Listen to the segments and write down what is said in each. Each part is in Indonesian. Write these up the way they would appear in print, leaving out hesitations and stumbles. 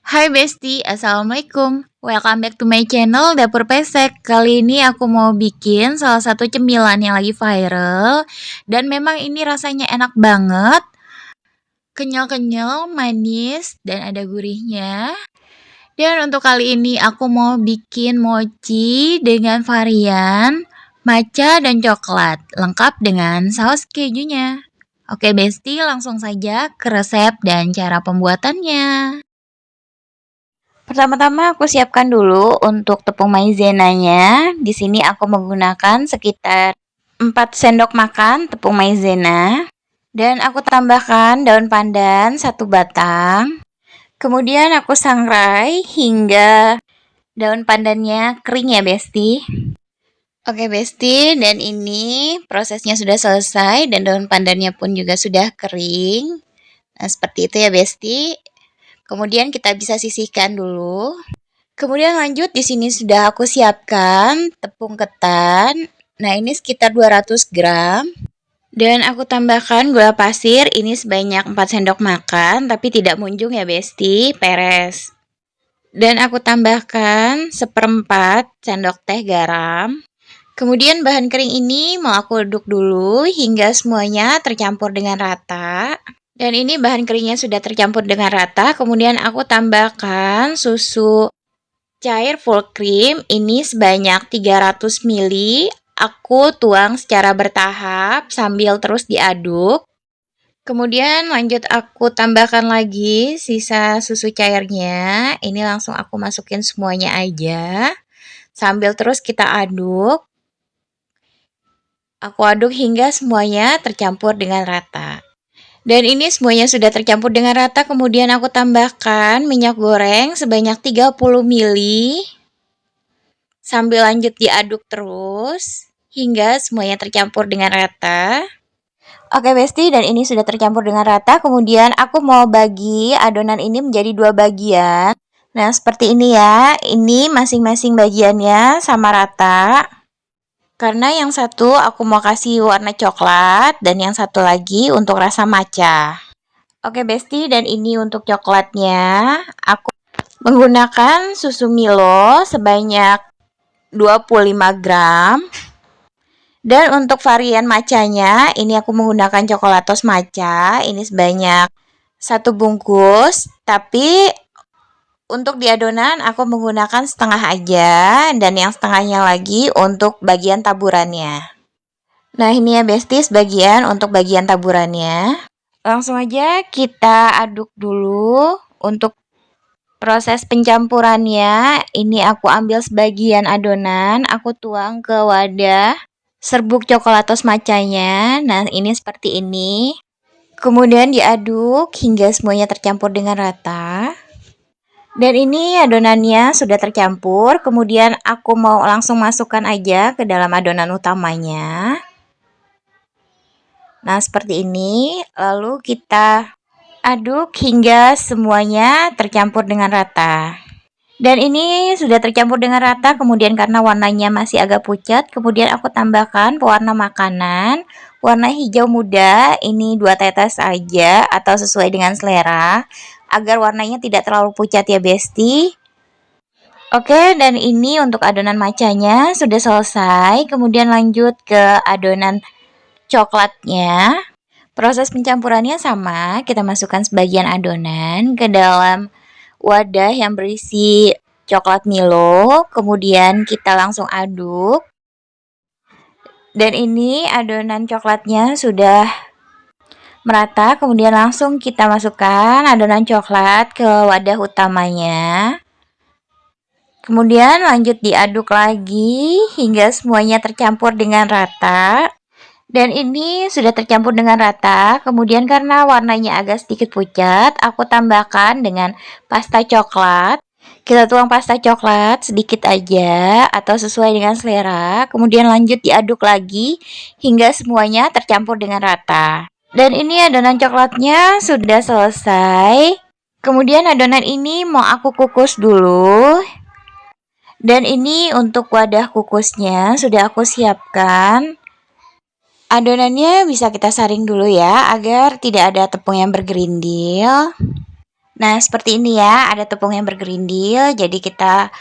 Hai Besti, Assalamualaikum. Welcome back to my channel Dapur Pesek. Kali ini aku mau bikin salah satu cemilan yang lagi viral. Dan memang ini rasanya enak banget. Kenyal-kenyal, manis, dan ada gurihnya. Dan untuk kali ini aku mau bikin mochi dengan varian matcha dan coklat. Lengkap dengan saus kejunya. Oke Besti, langsung saja ke resep dan cara pembuatannya. Pertama-tama aku siapkan dulu untuk tepung maizenanya. Di sini aku menggunakan sekitar 4 sendok makan tepung maizena. Dan aku tambahkan daun pandan 1 batang. Kemudian aku sangrai hingga daun pandannya kering ya Besti. Oke Besti, dan ini prosesnya sudah selesai dan daun pandannya pun juga sudah kering. Nah, seperti itu ya Besti. Kemudian kita bisa sisihkan dulu. Kemudian lanjut di sini sudah aku siapkan tepung ketan. Nah, ini sekitar 200 gram. Dan aku tambahkan gula pasir ini sebanyak 4 sendok makan, tapi tidak munjung ya Besti, peres. Dan aku tambahkan 1/4 sendok teh garam. Kemudian bahan kering ini mau aku aduk dulu hingga semuanya tercampur dengan rata. Dan ini bahan keringnya sudah tercampur dengan rata, kemudian aku tambahkan susu cair full cream ini sebanyak 300 ml. Aku tuang secara bertahap sambil terus diaduk. Kemudian lanjut aku tambahkan lagi sisa susu cairnya. Ini langsung aku masukin semuanya aja. Sambil terus kita aduk. Aku aduk hingga semuanya tercampur dengan rata. Dan ini semuanya sudah tercampur dengan rata, kemudian aku tambahkan minyak goreng sebanyak 30 ml. Sambil lanjut diaduk terus, hingga semuanya tercampur dengan rata. Oke Besti, dan ini sudah tercampur dengan rata, kemudian aku mau bagi adonan ini menjadi 2 bagian. Nah, seperti ini ya, ini masing-masing bagiannya sama rata. Karena yang satu aku mau kasih warna coklat dan yang satu lagi untuk rasa matcha. Oke Besti, dan ini untuk coklatnya. Aku menggunakan susu Milo sebanyak 25 gram. Dan untuk varian matchanya, ini aku menggunakan coklatos matcha. Ini sebanyak 1 bungkus. Tapi untuk di adonan aku menggunakan setengah aja, dan yang setengahnya lagi untuk bagian taburannya. Nah, ini ya Besti, sebagian untuk bagian taburannya. Langsung aja kita aduk dulu. Untuk proses pencampurannya, ini aku ambil sebagian adonan, aku tuang ke wadah serbuk coklatos matchanya. Nah, ini seperti ini. Kemudian diaduk hingga semuanya tercampur dengan rata. Dan ini adonannya sudah tercampur, kemudian aku mau langsung masukkan aja ke dalam adonan utamanya. Nah, seperti ini. Lalu kita aduk hingga semuanya tercampur dengan rata. Dan ini sudah tercampur dengan rata, kemudian karena warnanya masih agak pucat, kemudian aku tambahkan pewarna makanan. Warna hijau muda, ini 2 tetes aja atau sesuai dengan selera. Agar warnanya tidak terlalu pucat ya Besti. Oke, dan ini untuk adonan matchanya sudah selesai. Kemudian lanjut ke adonan coklatnya. Proses pencampurannya sama, kita masukkan sebagian adonan ke dalam wadah yang berisi coklat Milo. Kemudian kita langsung aduk. Dan ini adonan coklatnya sudah merata, kemudian langsung kita masukkan adonan coklat ke wadah utamanya. Kemudian lanjut diaduk lagi hingga semuanya tercampur dengan rata. Dan ini sudah tercampur dengan rata. Kemudian karena warnanya agak sedikit pucat, aku tambahkan dengan pasta coklat. Kita tuang pasta coklat sedikit aja atau sesuai dengan selera. Kemudian lanjut diaduk lagi hingga semuanya tercampur dengan rata. Dan ini adonan coklatnya sudah selesai. Kemudian adonan ini mau aku kukus dulu. Dan ini untuk wadah kukusnya sudah aku siapkan. Adonannya bisa kita saring dulu ya, agar tidak ada tepung yang bergerindil. Nah, seperti ini ya, ada tepung yang bergerindil, jadi kita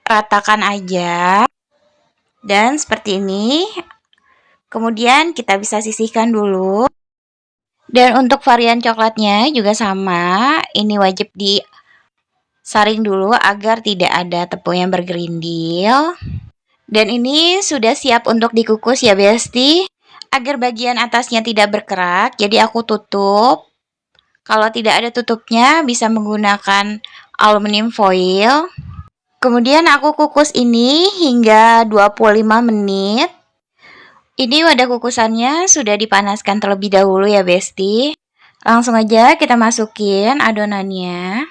ratakan aja. Dan seperti ini. Kemudian kita bisa sisihkan dulu. Dan untuk varian coklatnya juga sama, ini wajib disaring dulu agar tidak ada tepung yang bergerindil. Dan ini sudah siap untuk dikukus ya Besti, agar bagian atasnya tidak berkerak, jadi aku tutup. Kalau tidak ada tutupnya, bisa menggunakan aluminium foil. Kemudian aku kukus ini hingga 25 menit. Ini wadah kukusannya sudah dipanaskan terlebih dahulu ya Besti. Langsung aja kita masukin adonannya.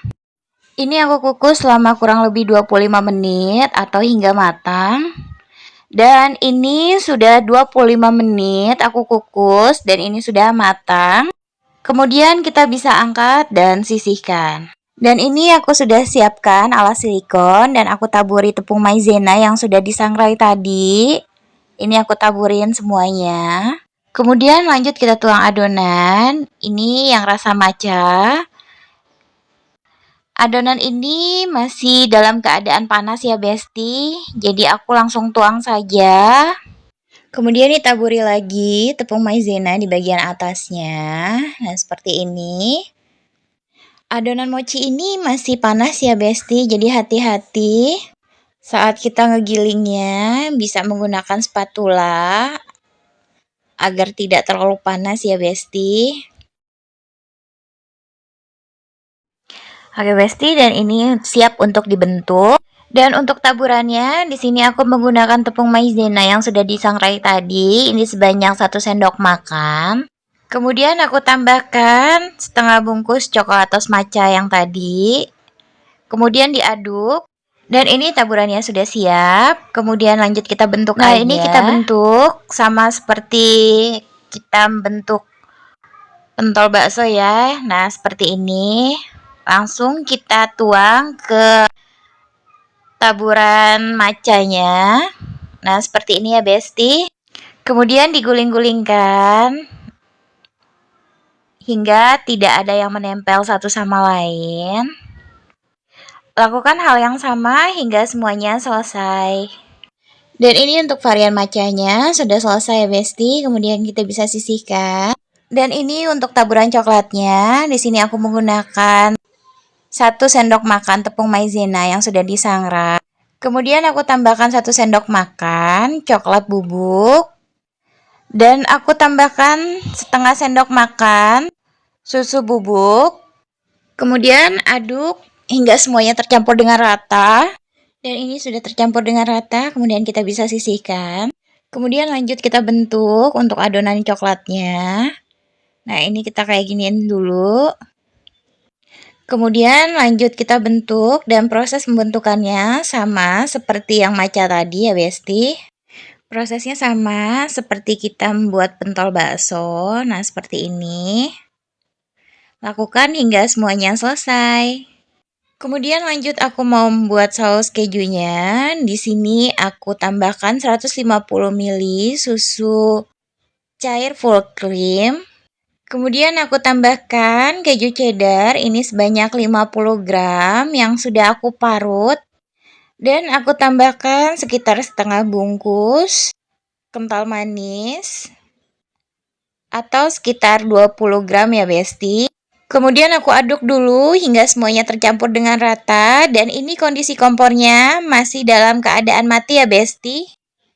Ini aku kukus selama kurang lebih 25 menit atau hingga matang. Dan ini sudah 25 menit aku kukus dan ini sudah matang. Kemudian kita bisa angkat dan sisihkan. Dan ini aku sudah siapkan alas silikon dan aku taburi tepung maizena yang sudah disangrai tadi. Ini aku taburin semuanya. Kemudian lanjut kita tuang adonan. Ini yang rasa matcha. Adonan ini masih dalam keadaan panas ya Besti. Jadi aku langsung tuang saja. Kemudian ditaburi lagi tepung maizena di bagian atasnya. Nah, seperti ini. Adonan mochi ini masih panas ya Besti, jadi hati-hati saat kita ngegilingnya, bisa menggunakan spatula agar tidak terlalu panas ya Besti. Oke Besti, dan ini siap untuk dibentuk. Dan untuk taburannya, di sini aku menggunakan tepung maizena yang sudah disangrai tadi. Ini sebanyak 1 sendok makan. Kemudian aku tambahkan setengah bungkus coklatos matcha yang tadi. Kemudian diaduk. Dan ini taburannya sudah siap. Kemudian lanjut kita bentuk aja. Nah, ini kita bentuk sama seperti kita bentuk pentol bakso ya. Nah, seperti ini. Langsung kita tuang ke taburan matchanya. Nah, seperti ini ya Besti. Kemudian diguling-gulingkan hingga tidak ada yang menempel satu sama lain. Lakukan hal yang sama hingga semuanya selesai. Dan ini untuk varian matchanya sudah selesai ya Besti. Kemudian kita bisa sisihkan. Dan ini untuk taburan coklatnya. Di sini aku menggunakan 1 sendok makan tepung maizena yang sudah disangrai. Kemudian aku tambahkan 1 sendok makan coklat bubuk. Dan aku tambahkan setengah sendok makan susu bubuk. Kemudian aduk hingga semuanya tercampur dengan rata. Dan ini sudah tercampur dengan rata, kemudian kita bisa sisihkan. Kemudian lanjut kita bentuk untuk adonan coklatnya. Nah, ini kita kayak giniin dulu. Kemudian lanjut kita bentuk dan proses pembentukannya sama seperti yang matcha tadi ya Besti. Prosesnya sama seperti kita membuat pentol bakso. Nah, seperti ini. Lakukan hingga semuanya selesai. Kemudian lanjut aku mau membuat saus kejunya. Di sini aku tambahkan 150 ml susu cair full cream. Kemudian aku tambahkan keju cheddar ini sebanyak 50 gram yang sudah aku parut. Dan aku tambahkan sekitar setengah bungkus kental manis atau sekitar 20 gram ya Besti. Kemudian aku aduk dulu hingga semuanya tercampur dengan rata. Dan ini kondisi kompornya masih dalam keadaan mati ya Besti.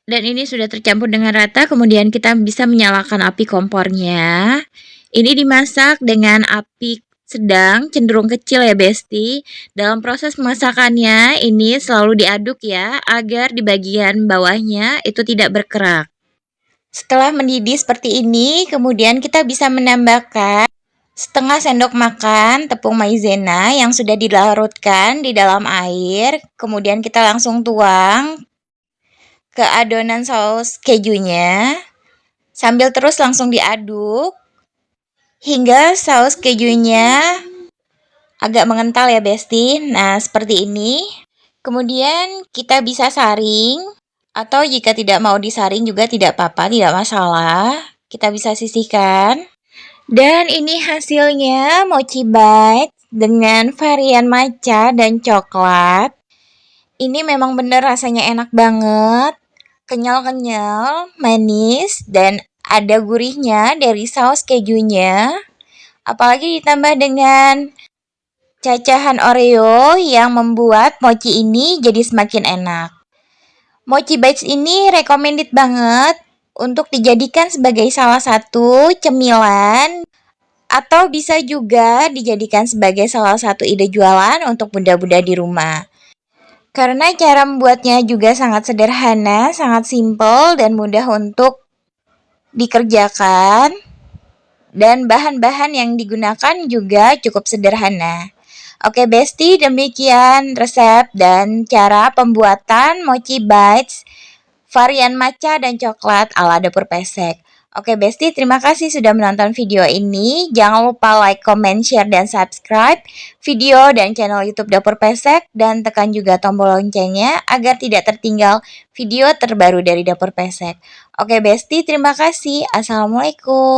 Dan ini sudah tercampur dengan rata, kemudian kita bisa menyalakan api kompornya. Ini dimasak dengan api sedang, cenderung kecil ya Besti. Dalam proses pemasakannya, ini selalu diaduk ya, agar di bagian bawahnya itu tidak berkerak. Setelah mendidih seperti ini, kemudian kita bisa menambahkan setengah sendok makan tepung maizena yang sudah dilarutkan di dalam air. Kemudian kita langsung tuang ke adonan saus kejunya. Sambil terus langsung diaduk hingga saus kejunya agak mengental ya Besti. Nah, seperti ini. Kemudian kita bisa saring, atau jika tidak mau disaring juga tidak apa-apa, tidak masalah. Kita bisa sisihkan. Dan ini hasilnya mochi bites dengan varian matcha dan coklat. Ini memang bener rasanya enak banget, kenyal-kenyal, manis, dan ada gurihnya dari saus kejunya. Apalagi ditambah dengan cacahan Oreo yang membuat mochi ini jadi semakin enak. Mochi Bites ini recommended banget untuk dijadikan sebagai salah satu cemilan atau bisa juga dijadikan sebagai salah satu ide jualan untuk bunda-bunda di rumah. Karena cara membuatnya juga sangat sederhana, sangat simple dan mudah untuk dikerjakan. Dan bahan-bahan yang digunakan juga cukup sederhana. Oke Besti, demikian resep dan cara pembuatan Mochi Bites varian matcha dan coklat ala Dapur Pesek. Oke Besti, terima kasih sudah menonton video ini. Jangan lupa like, comment, share, dan subscribe video dan channel YouTube Dapur Pesek. Dan tekan juga tombol loncengnya agar tidak tertinggal video terbaru dari Dapur Pesek. Oke Besti, terima kasih. Assalamualaikum.